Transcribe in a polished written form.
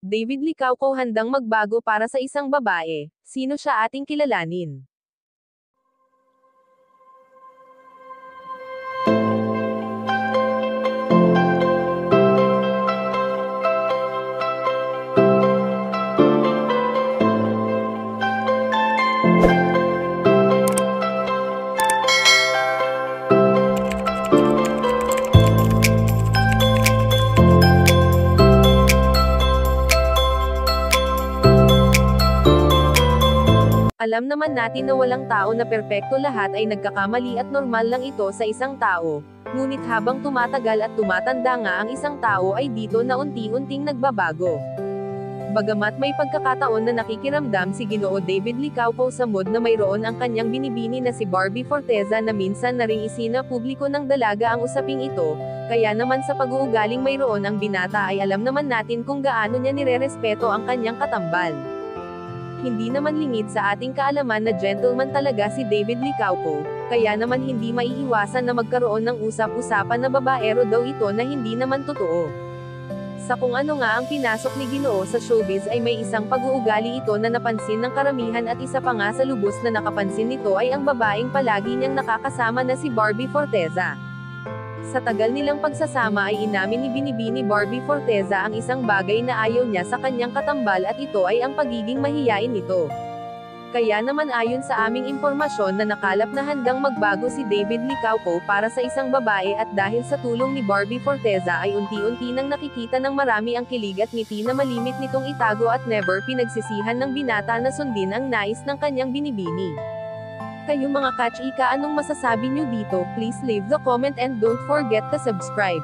David Licauco handang magbago para sa isang babae. Sino siya ating kilalanin? Alam naman natin na walang tao na perpekto, lahat ay nagkakamali at normal lang ito sa isang tao. Ngunit habang tumatagal at tumatanda nga ang isang tao ay dito na unti-unting nagbabago. Bagamat may pagkakataon na nakikiramdam si Ginoo David Licauco sa mood na mayroon ang kanyang binibini na si Barbie Forteza na minsan na ring isinapubliko ng dalaga ang usaping ito, kaya naman sa pag-uugaling mayroon ang binata ay alam naman natin kung gaano niya nirerespeto ang kanyang katambal. Hindi naman lingid sa ating kaalaman na gentleman talaga si David Licauco, kaya naman hindi maiiwasan na magkaroon ng usap-usapan na babaero daw ito na hindi naman totoo. Sa kung ano nga ang pinasok ni Ginoo sa showbiz ay may isang pag-uugali ito na napansin ng karamihan at isa pa nga sa lubos na nakapansin nito ay ang babaeng palagi niyang nakakasama na si Barbie Forteza. Sa tagal nilang pagsasama ay inamin ni Binibini Barbie Forteza ang isang bagay na ayaw niya sa kanyang katambal at ito ay ang pagiging mahiyain nito. Kaya naman ayon sa aming impormasyon na nakalap na handang magbago si David Licauco para sa isang babae at dahil sa tulong ni Barbie Forteza ay unti-unti nang nakikita ng marami ang kilig at ngiti na malimit nitong itago at never pinagsisihan ng binata na sundin ang nais ng kanyang binibini. Kayo mga ka-chika, anong masasabi nyo dito? Please leave the comment and don't forget to subscribe.